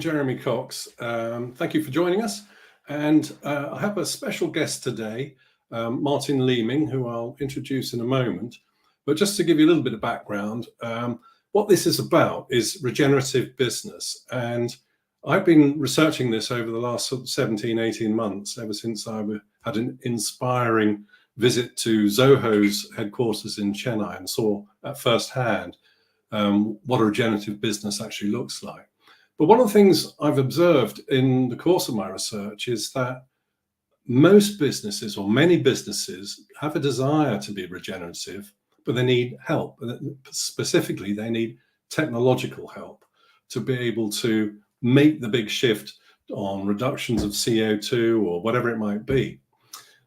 Jeremy Cox. Thank you for joining us. And I have a special guest today, Martin Leeming, who I'll introduce in a moment. But just to give you a little bit of background, what this is about is regenerative business. And I've been researching this over the last sort of 17, 18 months, ever since I had an inspiring visit to Zoho's headquarters in Chennai and saw at first hand what a regenerative business actually looks like. But one of the things I've observed in the course of my research is that most businesses, or many businesses, have a desire to be regenerative, but they need help. Specifically, they need technological help to be able to make the big shift on reductions of CO2 or whatever it might be.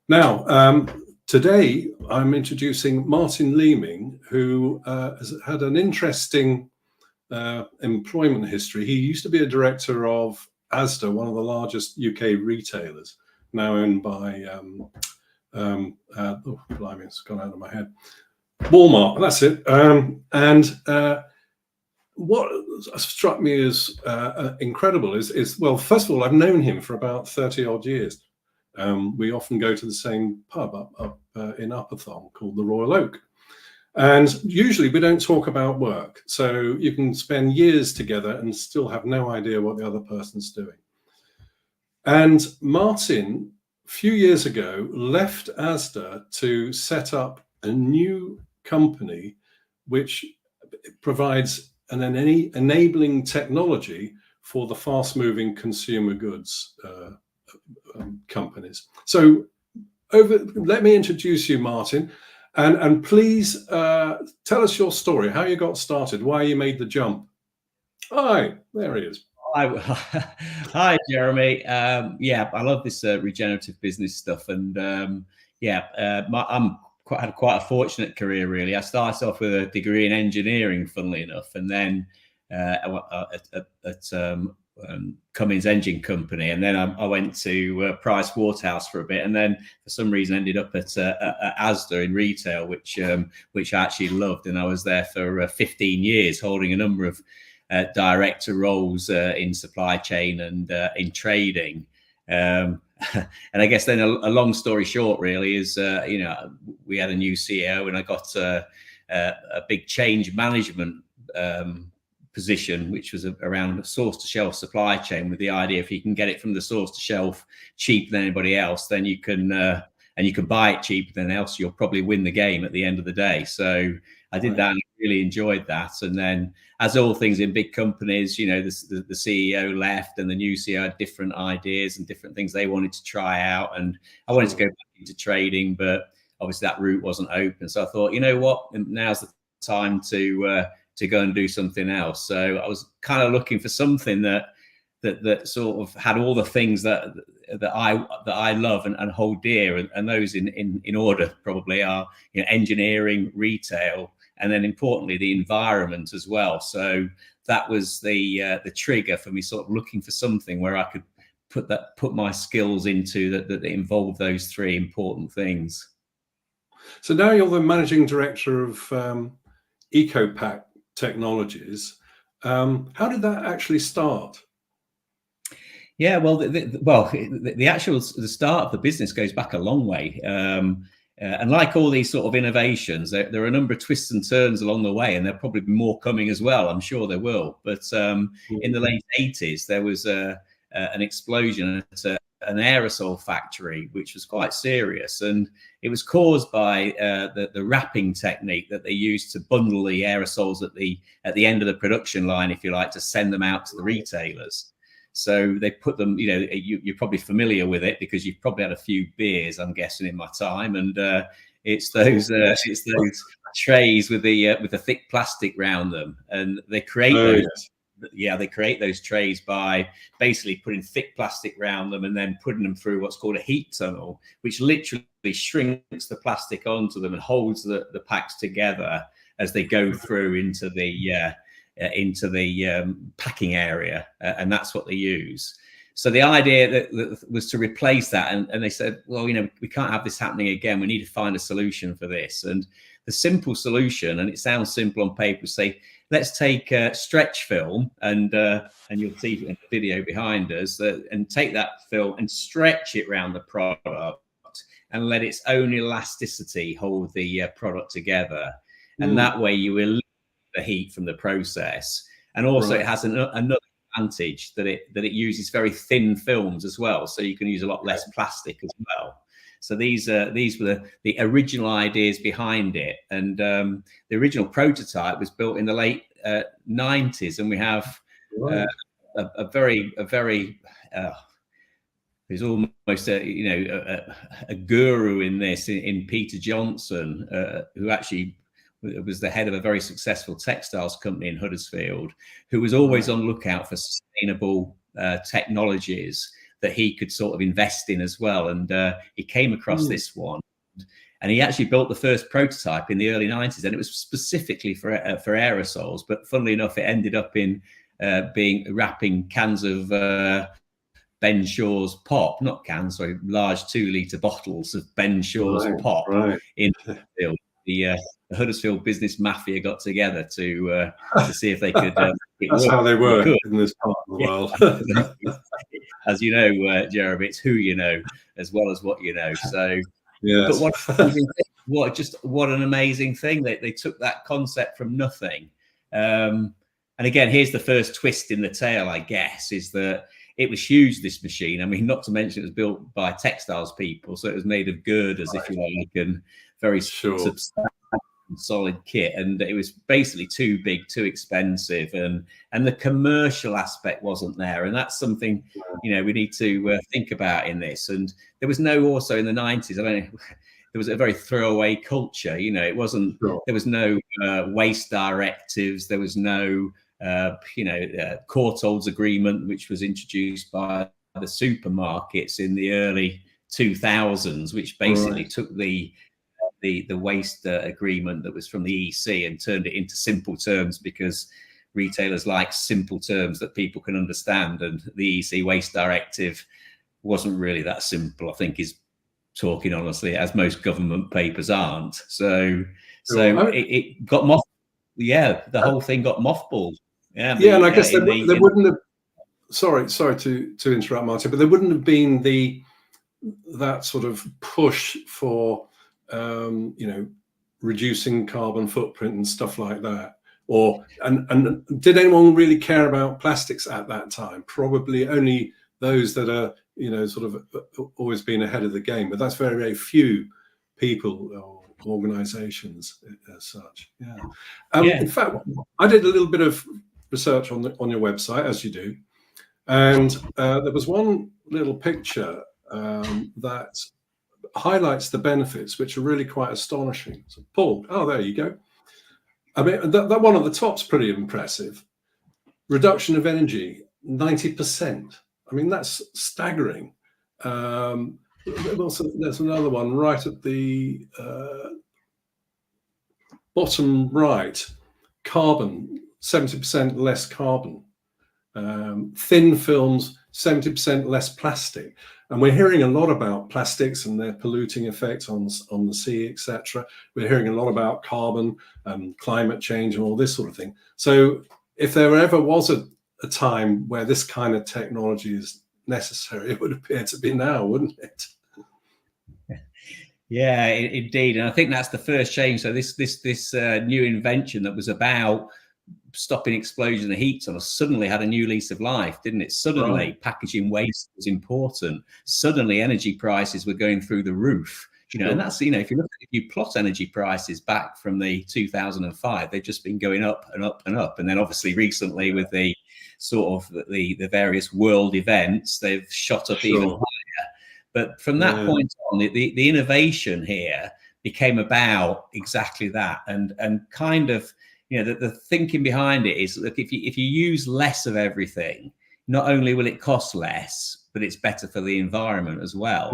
Now, today I'm introducing Martin Leeming, who has had an interesting employment history. He used to be a director of Asda, one of the largest UK retailers, now owned by blimey, it's gone out of my head. Walmart, that's it. What struck me as incredible is, well, first of all, I've known him for about 30 odd years. We often go to the same pub up in Upperthorne called the Royal Oak. And usually we don't talk about work. So you can spend years together and still have no idea what the other person's doing. And Martin, a few years ago, left Asda to set up a new company which provides an enabling technology for the fast-moving consumer goods companies. So let me introduce you, Martin. And please tell us your story, how you got started, why you made the jump. Hi, there he is. Hi, Jeremy. Yeah, I love this regenerative business stuff. And I'm had quite a fortunate career, really. I started off with a degree in engineering, funnily enough, and then at Cummins Engine Company, and then I went to Price Waterhouse for a bit, and then for some reason ended up at Asda in retail, which I actually loved, and I was there for 15 years, holding a number of director roles in supply chain and in trading. And I guess then a long story short, really, is we had a new CEO, and I got a big change management position, which was around source to shelf supply chain, with the idea if you can get it from the source to shelf cheaper than anybody else, then you can buy it cheaper than else, you'll probably win the game at the end of the day. So I did that and really enjoyed that. And then, as all things in big companies, the CEO left and the new CEO had different ideas and different things they wanted to try out. And I wanted to go back into trading, but obviously that route wasn't open. So I thought, you know what, now's the time to go and do something else. So I was kind of looking for something that sort of had all the things that I love and hold dear, and those in order probably are engineering, retail, and then importantly the environment as well. So that was the trigger for me, sort of looking for something where I could put my skills into that involved those three important things. So now you're the managing director of Ecopack Technologies. How did that actually start? Yeah, well, the start of the business goes back a long way. And like all these sort of innovations, there are a number of twists and turns along the way, and there'll probably be more coming as well. I'm sure there will. But in the late 80s, there was an explosion at an aerosol factory, which was quite serious, and it was caused by the wrapping technique that they used to bundle the aerosols at the end of the production line, if you like, to send them out to the retailers. So they put them, you're probably familiar with it because you've probably had a few beers, I'm guessing, in my time, and it's those trays with the thick plastic around them, and they create those. Yeah, they create those trays by basically putting thick plastic around them and then putting them through what's called a heat tunnel, which literally shrinks the plastic onto them and holds the packs together as they go through into the packing area, and that's what they use. So the idea that was to replace that, and they said, well, we can't have this happening again. We need to find a solution for this. And the simple solution, and it sounds simple on paper, say let's take stretch film, and you'll see in the video behind us, and take that film and stretch it around the product and let its own elasticity hold the product together. And that way you eliminate the heat from the process. And also it has another advantage, that it uses very thin films as well. So you can use a lot less plastic as well. So these were the original ideas behind it. And the original prototype was built in the late 90s. And we have a very there's almost a guru in this, in Peter Johnson, who actually was the head of a very successful textiles company in Huddersfield, who was always on lookout for sustainable technologies that he could sort of invest in as well. And he came across this one, and he actually built the first prototype in the early 90s, and it was specifically for aerosols. But funnily enough, it ended up in wrapping cans of Ben Shaw's pop, not cans, sorry, large 2-litre bottles of Ben Shaw's pop in Huddersfield. The Huddersfield business mafia got together to see if they could. That's how they work in this part of the world. As you know, Jeremy, it's who you know as well as what you know. So, yes. But what an amazing thing! They took that concept from nothing. And again, here's the first twist in the tale, I guess, is that it was huge, this machine. I mean, not to mention it was built by textiles people, so it was made of girders, if you like, and very substantial, solid kit. And it was basically too big, too expensive, and the commercial aspect wasn't there. And that's something, we need to think about in this. And there was also in the 90s, there was a very throwaway culture. It wasn't. There was no waste directives. There was no court-holds agreement, which was introduced by the supermarkets in the early 2000s, which basically took the waste agreement that was from the EC and turned it into simple terms, because retailers like simple terms that people can understand. And the EC waste directive wasn't really that simple, I think, is talking honestly, as most government papers aren't. So it got mothballed. Yeah, the whole thing got mothballed. Yeah, and I guess there wouldn't have. Sorry to interrupt, Martin, but there wouldn't have been that sort of push for reducing carbon footprint and stuff like that. And did anyone really care about plastics at that time? Probably only those that are sort of always been ahead of the game. But that's very, very few people or organisations as such. In fact, I did a little bit of research on your website, as you do, and there was one little picture that highlights the benefits, which are really quite astonishing. So, Paul, there you go. I mean, that one at the top's pretty impressive. Reduction of energy, 90%. I mean, that's staggering. Also, there's another one right at the bottom right. Carbon, 70% less carbon. Thin films, 70% less plastic. And we're hearing a lot about plastics and their polluting effects on the sea, etc. We're hearing a lot about carbon and climate change and all this sort of thing. So if there ever was a time where this kind of technology is necessary, it would appear to be now, wouldn't it? Yeah, indeed. And I think that's the first change. So this new invention that was about stopping explosion of heat tunnels suddenly had a new lease of life, didn't it? Suddenly packaging waste was important. Suddenly energy prices were going through the roof. And that's, if you plot energy prices back from the 2005, they've just been going up and up and up. And then obviously recently with the sort of the various world events, they've shot up even higher. But from that point on, the innovation here became about exactly that, and kind of, the thinking behind it is, look, if you use less of everything, not only will it cost less, but it's better for the environment as well.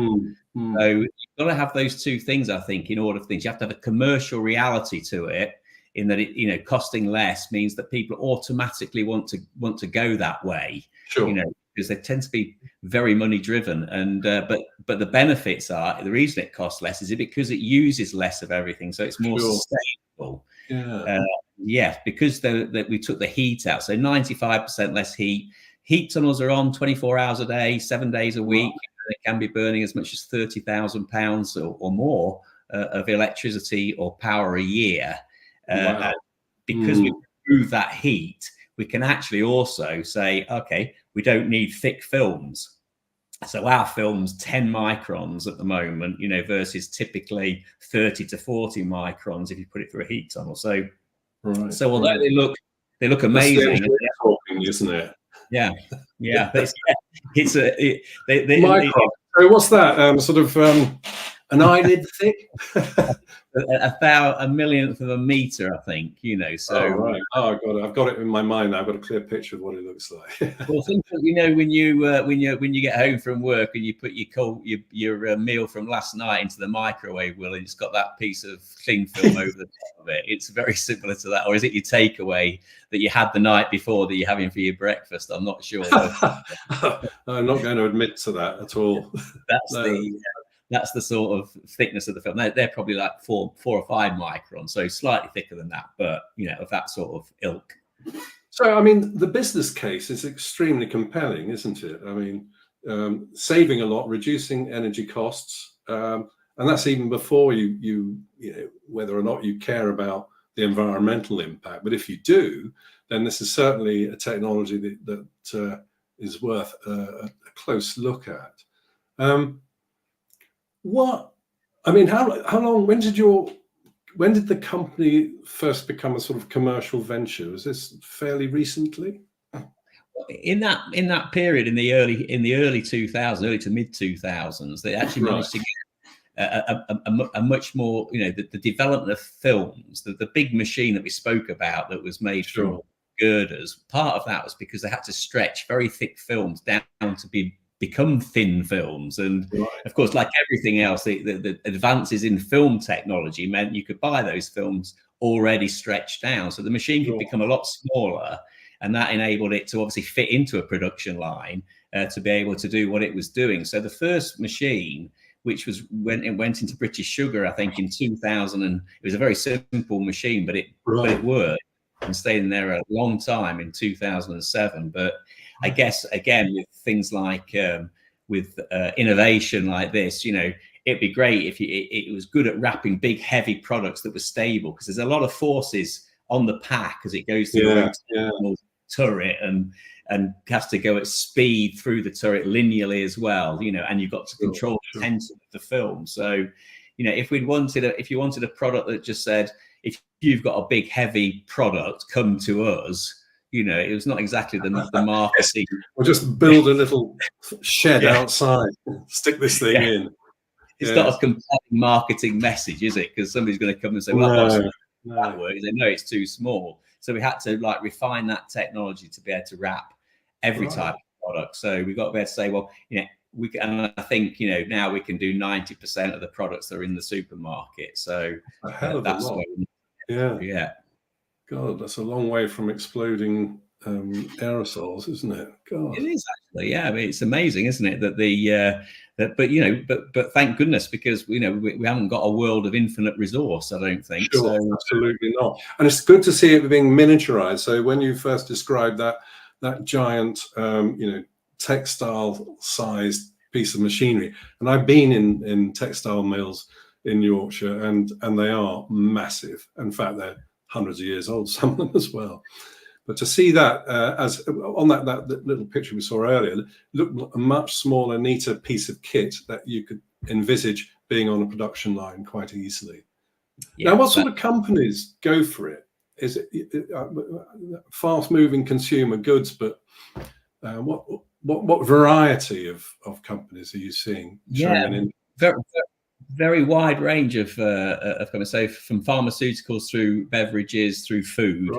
So you've got to have those two things, I think, in order for things. You have to have a commercial reality to it, in that it, costing less means that people automatically want to go that way. Because they tend to be very money driven, and but the benefits are, the reason it costs less is because it uses less of everything, so it's more sustainable. yes, because we took the heat out, so 95% less heat. Heat tunnels are on 24 hours a day, 7 days a week. They can be burning as much as 30,000 pounds or more of electricity or power a year. Because we remove that heat, we can actually also say, okay, we don't need thick films. So our film's 10 microns at the moment, versus typically 30 to 40 microns if you put it through a heat tunnel. So although they look amazing, that's talking, isn't it? Yeah. It's micron. So what's that? Sort of an eyelid thick? a millionth of a meter, I think. So right. Oh, I've got it in my mind now. I've got a clear picture of what it looks like. Well, sometimes, when you get home from work and you put your meal from last night into the microwave, and it's got that piece of cling film over the top of it. It's very similar to that. Or is it your takeaway that you had the night before that you're having for your breakfast? I'm not sure. I'm not going to admit to that at all. That's the sort of thickness of the film. They're probably like 4 or 5 microns, so slightly thicker than that, but of that sort of ilk. So, I mean, the business case is extremely compelling, isn't it? I mean, saving a lot, reducing energy costs, and that's even before you whether or not you care about the environmental impact. But if you do, then this is certainly a technology that is worth a close look at. How long? When did the company first become a sort of commercial venture? Was this fairly recently? In that period, in the early 2000s, early to mid 2000s, they actually managed to get a much more, the development of films, the big machine that we spoke about that was made from girders. Part of that was because they had to stretch very thick films down to become thin films, and of course, like everything else, the advances in film technology meant you could buy those films already stretched down, so the machine could become a lot smaller, and that enabled it to obviously fit into a production line to be able to do what it was doing. So the first machine, which went into British Sugar, I think in 2000, and it was a very simple machine, but it worked and stayed in there a long time in 2007. But I guess, again, with things like with innovation like this, it'd be great if it was good at wrapping big, heavy products that were stable, because there's a lot of forces on the pack as it goes through the turret and has to go at speed through the turret linearly as well, and you've got to control the tension of the film. So, if you wanted a product that just said, if you've got a big, heavy product, come to us. It was not exactly the marketing. We'll just build a little shed outside, stick this thing in. It's not a compelling marketing message, is it? Because somebody's going to come and say, well, that works. They know it's too small. So we had to refine that technology to be able to wrap every type of product. So we've got to be able to say, well, we can, and I think, now we can do 90% of the products that are in the supermarket. So a hell of that's a lot. Yeah. God, that's a long way from exploding aerosols, isn't it? God. It is actually, yeah. I mean, it's amazing, isn't it? But thank goodness, because we haven't got a world of infinite resource, I don't think. Sure, so absolutely not. And it's good to see it being miniaturized. So when you first described that giant, textile-sized piece of machinery, and I've been in textile mills in Yorkshire, and they are massive. In fact, they're hundreds of years old, some of them as well. But to see that as on that little picture we saw earlier, looked a much smaller, neater piece of kit that you could envisage being on a production line quite easily. Now, what sort of companies go for it? Is it fast-moving consumer goods? But what variety of companies are you seeing? Very wide range of companies. So from pharmaceuticals through beverages, through food,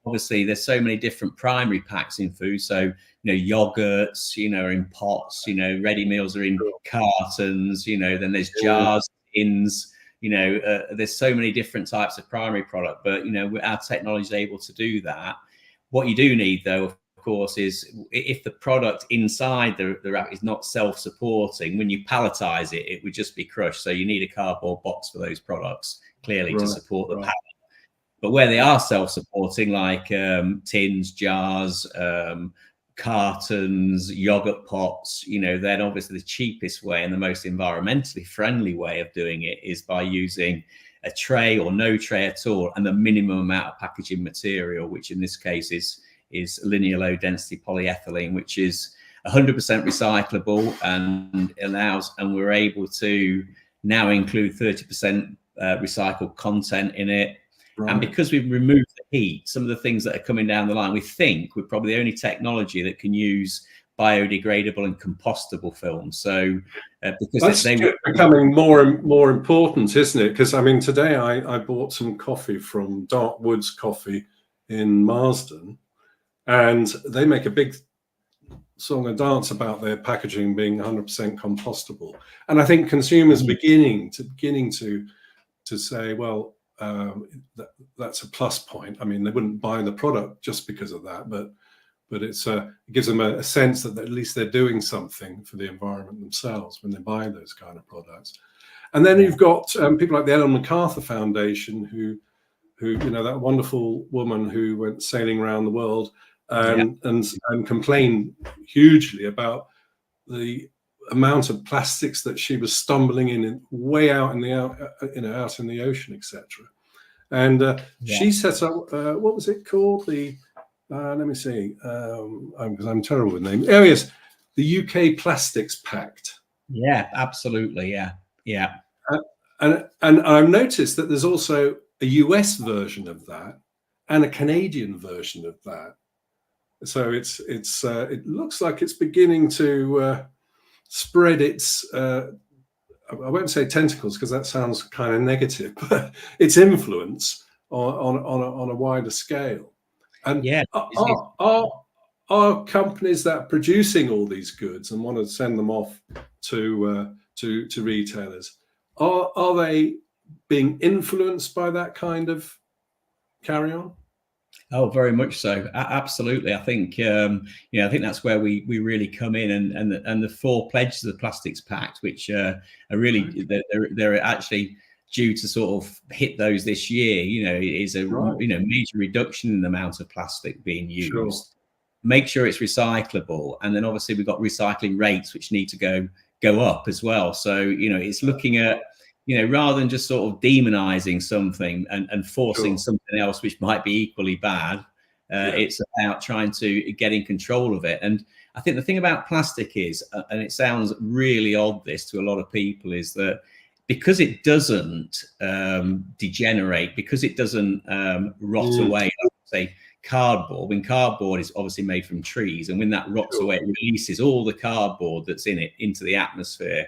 obviously there's so many different primary packs in food. So, yogurts, are in pots, ready meals are in cartons, then there's jars, tins, there's so many different types of primary product, but, our technology is able to do that. What you do need, though, of course, is if the product inside the wrap is not self-supporting, when you palletize it, it would just be crushed. So you need a cardboard box for those products, clearly, to support the pallet. But where they are self-supporting, like tins, jars, cartons, yogurt pots, then obviously the cheapest way and the most environmentally friendly way of doing it is by using a tray or no tray at all, and the minimum amount of packaging material, which in this case is linear low density polyethylene, which is 100% recyclable and we're able to now include 30% recycled content in it. Right. And because we've removed the heat, some of the things that are coming down the line, we think we're probably the only technology that can use biodegradable and compostable films. So because that's becoming more and more important, isn't it? Because I mean, today I bought some coffee from Dark Woods Coffee in Marsden, and they make a big song and dance about their packaging being 100% compostable. And I think consumers beginning to say, well, that's a plus point. I mean, they wouldn't buy the product just because of that, but it gives them a sense that at least they're doing something for the environment themselves when they buy those kind of products. And then you've got people like the Ellen MacArthur Foundation, who that wonderful woman who went sailing around the world and complained hugely about the amount of plastics that she was stumbling in way out in the out in the ocean, etc. And she set up what was it called? The let me see, because I'm terrible with names. Oh yes, the UK Plastics Pact. Yeah, absolutely. Yeah. And I've noticed that there's also a US version of that and a Canadian version of that. So it looks like it's beginning to spread its I won't say tentacles because that sounds kind of negative, but its influence on a wider scale. And are companies that are producing all these goods and want to send them off to retailers, are they being influenced by that kind of carry on? Oh, very much so. Absolutely. I think I think that's where we really come in, and the 4 pledges of the Plastics Pact, which are really they're actually due to sort of hit those this year. Is a major reduction in the amount of plastic being used. Sure. Make sure it's recyclable, and then obviously we've got recycling rates which need to go up as well. So it's looking at rather than just sort of demonizing something and forcing something else which might be equally bad, it's about trying to get in control of it. And I think the thing about plastic is, and it sounds really odd this to a lot of people, is that because it doesn't degenerate, because it doesn't rot away, say cardboard, when cardboard is obviously made from trees, and when that rots away, it releases all the cardboard that's in it into the atmosphere.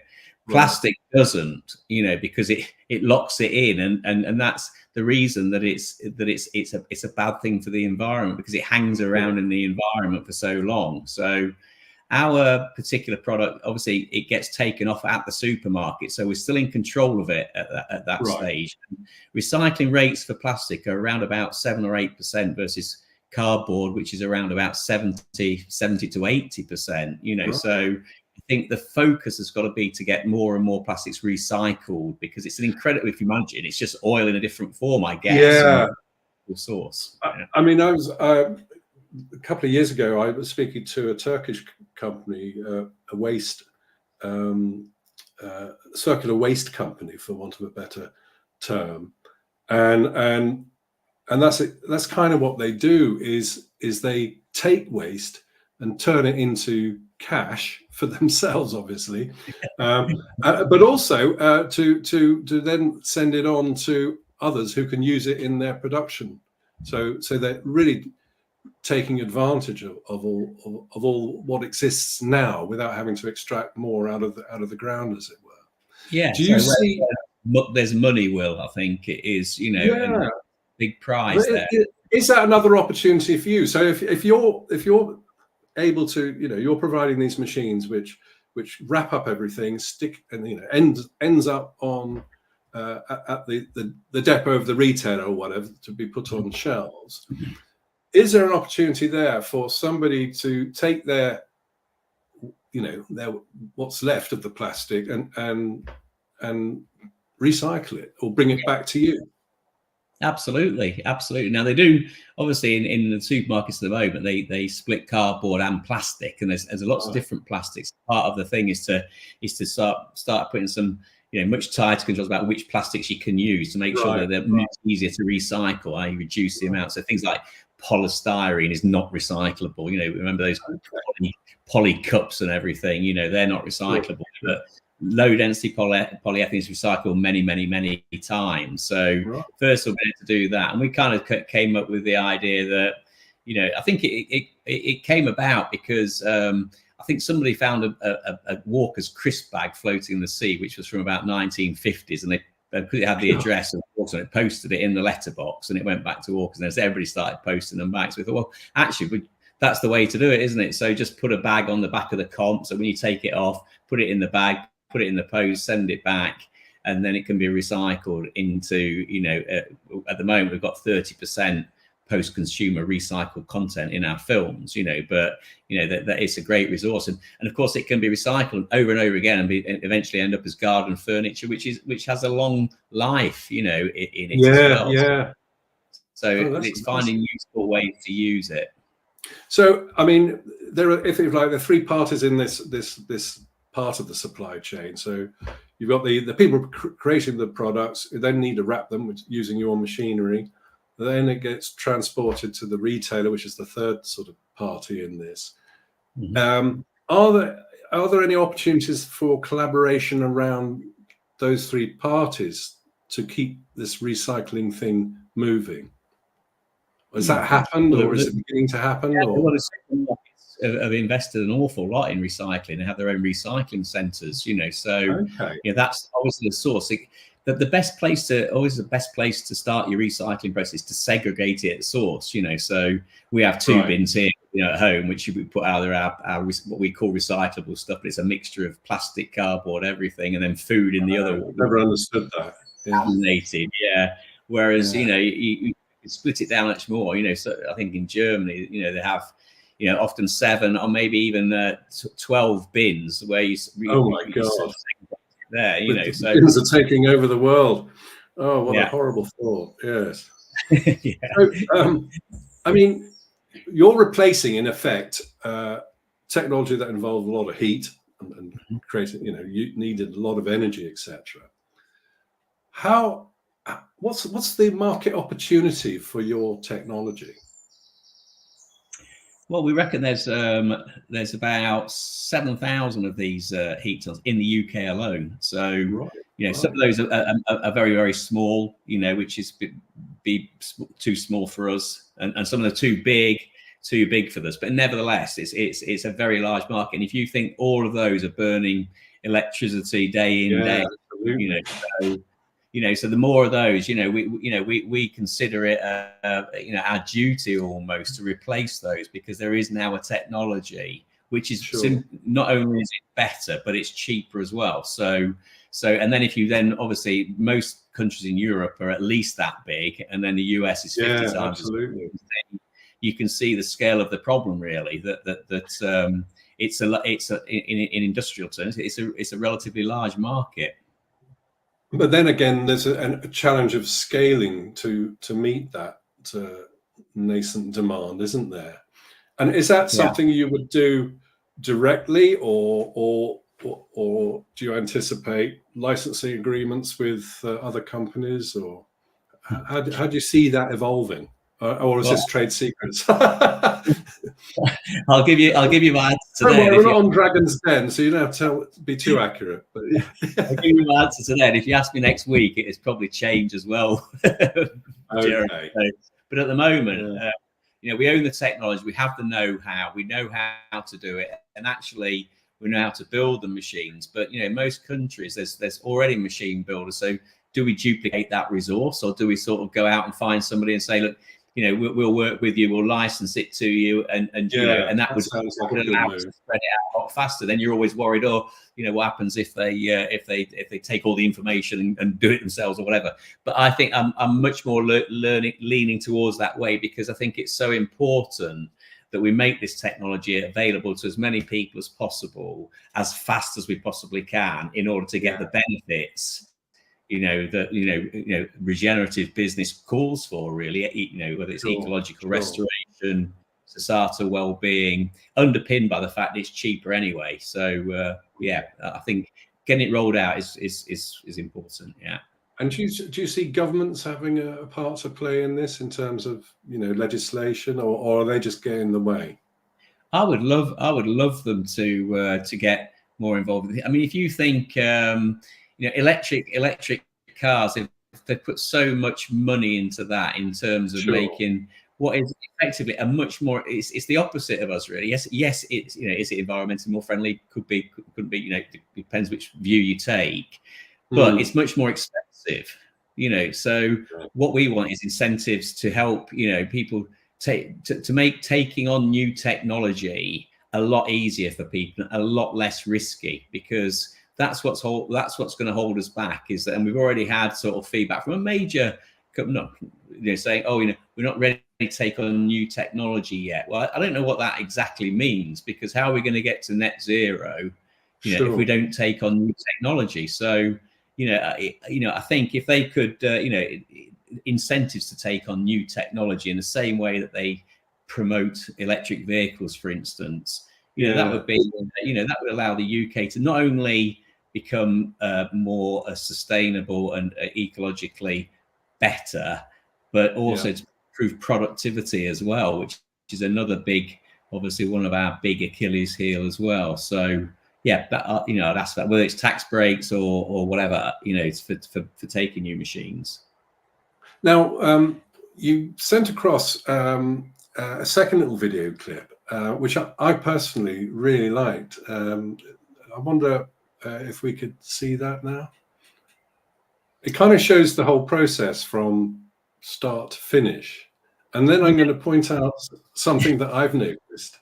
Plastic doesn't, because it locks it in, and that's the reason that it's a bad thing for the environment, because it hangs around in the environment for so long. So our particular product, obviously, it gets taken off at the supermarket, so we're still in control of it at that stage. Recycling rates for plastic are around about 7 or 8% versus cardboard, which is around about 70 to 80%. So I think the focus has got to be to get more and more plastics recycled, because it's an incredible, if you imagine, it's just oil in a different form, I guess. Yeah. Source. I mean, I was a couple of years ago, I was speaking to a Turkish company, a waste, circular waste company, for want of a better term. And that's kind of what they do is they take waste and turn it into cash for themselves, obviously, but also to then send it on to others who can use it in their production. So they're really taking advantage of all what exists now without having to extract more out of the ground, as it were. Yeah. Do you see? There's money, Will. I think it is. And big prize there. Is that another opportunity for you? So if you're able to, you're providing these machines which wrap up everything, stick, and ends up on at the depot of the retailer or whatever to be put on shelves. Is there an opportunity there for somebody to take their what's left of the plastic and recycle it or bring it back to you? Absolutely. Now they do, obviously, in the supermarkets at the moment, they split cardboard and plastic, and there's lots of different plastics. Part of the thing is to start putting some, much tighter controls about which plastics you can use to make sure that they're much easier to recycle. I reduce the amount. So things like polystyrene is not recyclable. Remember those poly cups and everything. They're not recyclable. But low density polyethylene is recyclable many times. So first we'll be able to do that, and we kind of came up with the idea that, I think it came about because I think somebody found a Walker's crisp bag floating in the sea, which was from about 1950s, and they it had the address of Walker's, and it posted it in the letterbox, and it went back to Walker's, and as everybody started posting them back, so we thought, well, actually, that's the way to do it, isn't it? So just put a bag on the back of the comp, so when you take it off, put it in the bag, put it in the post, send it back, and then it can be recycled into, at the moment we've got 30% post-consumer recycled content in our films, but that it's a great resource, and of course it can be recycled over and over again and eventually end up as garden furniture, which has a long life, in it as well. Yeah. So it's finding useful ways to use it. So I mean, there are three parties in this part of the supply chain. So you've got the people creating the products who then need to wrap them using your machinery. Then it gets transported to the retailer, which is the third sort of party in this. Are there any opportunities for collaboration around those three parties to keep this recycling thing moving? Has that happened, or is it beginning to happen? A lot of have invested an awful lot in recycling and have their own recycling centres, so that's obviously the source. The best place to start your recycling process is to segregate it at source, so we have two bins here, at home, which we put either our what we call recyclable stuff, but it's a mixture of plastic, cardboard, everything, and then food in the other. Never understood that. Whereas you split it down much more, so I think in Germany, they have often 7 or maybe even 12 bins where you oh my god, there, so bins are taking over the world. Oh, what a horrible thought. Yes. So, I mean, you're replacing, in effect, technology that involved a lot of heat and creating, you needed a lot of energy, etc. What's the market opportunity for your technology? Well, we reckon there's about 7,000 of these heat tunnels in the UK alone. So some of those are very, very small, which is be too small for us, and some of them are too big for us. But nevertheless, it's a very large market. And if you think all of those are burning electricity day in day, so the more of those, we consider it, our duty almost to replace those, because there is now a technology which is not only is it better, but it's cheaper as well. So, and then if you then, obviously, most countries in Europe are at least that big, and then the US is 50 times. Absolutely. You can see the scale of the problem, really. That in industrial terms, it's a relatively large market. But then again, there's a challenge of scaling to meet that nascent demand, isn't there? And is that something you would do directly, or do you anticipate licensing agreements with other companies, or how do you see that evolving? Or is this trade secrets? I'll give you my answer today. We're not on Dragon's Den, so you don't have to be too accurate. But I'll give you my answer today. And if you ask me next week, it has probably changed as well. Okay. But at the moment, we own the technology, we have the know-how, we know how to do it, and actually we know how to build the machines. But most countries, there's already machine builders. So do we duplicate that resource, or do we sort of go out and find somebody and say, look, we'll work with you, we'll license it to you, and that would allow us to spread it out a lot faster. Then you're always worried, what happens if they take all the information and do it themselves or whatever. But I think I'm much more leaning towards that way, because I think it's so important that we make this technology available to as many people as possible, as fast as we possibly can, in order to get the benefits that regenerative business calls for, really, whether it's ecological restoration, societal well-being, underpinned by the fact it's cheaper anyway. So I think getting it rolled out is important. Yeah. And do you see governments having a part to play in this in terms of legislation, or are they just getting in the way? I would love them to get more involved. I mean, if you think electric cars, they put so much money into that in terms of making what is effectively a much more, it's the opposite of us, really. Yes, it's is it environmentally more friendly? Couldn't be. It depends which view you take, but it's much more expensive. So what we want is incentives to help people to make taking on new technology a lot easier for people, a lot less risky, because that's what's going to hold us back. And we've already had sort of feedback from a major company, saying, we're not ready to take on new technology yet. Well, I don't know what that exactly means, because how are we going to get to net zero, if we don't take on new technology? So, I think if they could, incentives to take on new technology in the same way that they promote electric vehicles, for instance, that would be, that would allow the UK to not only become more sustainable and ecologically better, but also to improve productivity as well, which is another big, obviously one of our big Achilles heel as well. So I'd ask that, whether it's tax breaks or whatever, it's for taking new machines. Now, you sent across a second little video clip, which I personally really liked. I wonder if we could see that now. It kind of shows the whole process from start to finish. And then I'm going to point out something that I've noticed.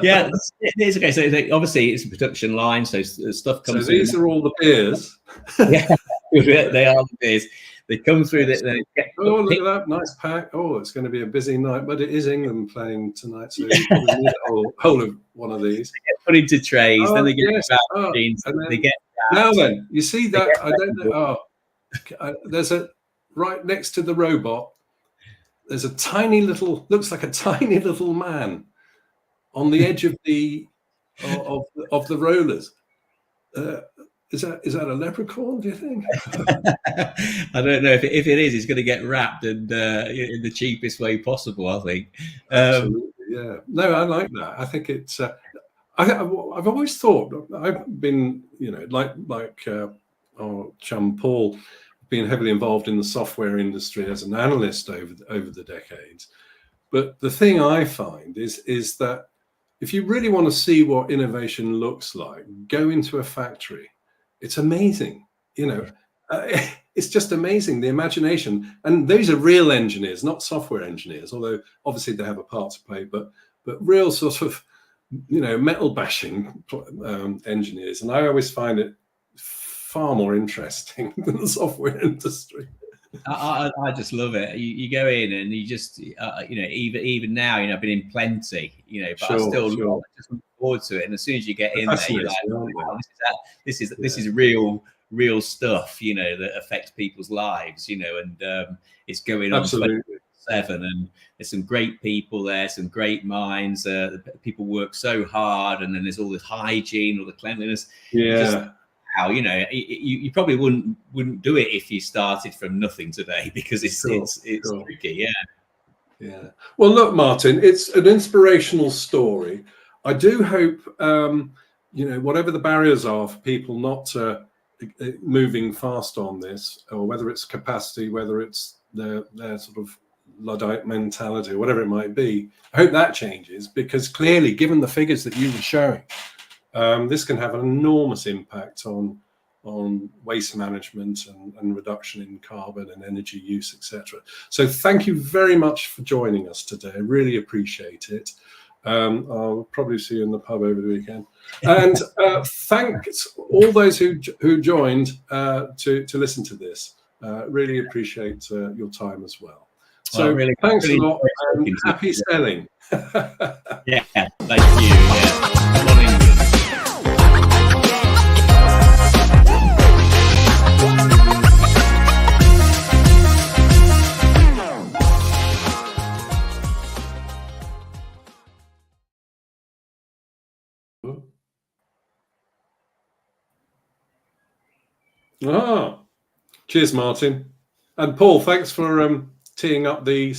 Yeah, it's okay. So obviously it's a production line, so stuff comes. So these are all the beers. Yeah, they are the beers. They come through. Look at that nice pack. Oh, it's going to be a busy night, but it is England playing tonight, so you probably need a whole of one of these. They get put into trays, then they get machines, and then they get. Now then, you see that? I don't know. There's right next to the robot. There's a tiny little, looks like a tiny little man on the edge of the rollers. Is that a leprechaun, do you think? I don't know. If it is, it's going to get wrapped and in the cheapest way possible, I think. Absolutely, yeah. No, I like that. I think it's. I've always thought, I've been, like our chum Paul, been heavily involved in the software industry as an analyst over the decades. But the thing I find is that if you really want to see what innovation looks like, go into a factory. It's amazing, it's just amazing, the imagination. And these are real engineers, not software engineers, although obviously they have a part to play, but real sort of, metal bashing engineers. And I always find it far more interesting than the software industry. I just love it. You go in and you just, even now, I've been in plenty, but I still just look forward to it. And as soon as you get in there, you're like, wow, this is real stuff, that affects people's lives, and it's going on 24/7, and there's some great people there, some great minds. People work so hard, and then there's all the hygiene, all the cleanliness. Yeah. You probably wouldn't do it if you started from nothing today, because it's tricky. Yeah. Well, look, Martin, it's an inspirational story. I do hope whatever the barriers are for people not moving fast on this, or whether it's capacity, whether it's their sort of Luddite mentality, or whatever it might be, I hope that changes, because clearly, given the figures that you were showing, this can have an enormous impact on waste management and reduction in carbon and energy use, etc. So thank you very much for joining us today. I really appreciate it. I'll probably see you in the pub over the weekend. And thanks all those who joined to listen to this. Really appreciate your time as well. So thanks a lot, and happy selling. Yeah, thank you. Yeah. Ah, cheers, Martin. And Paul, thanks for teeing up the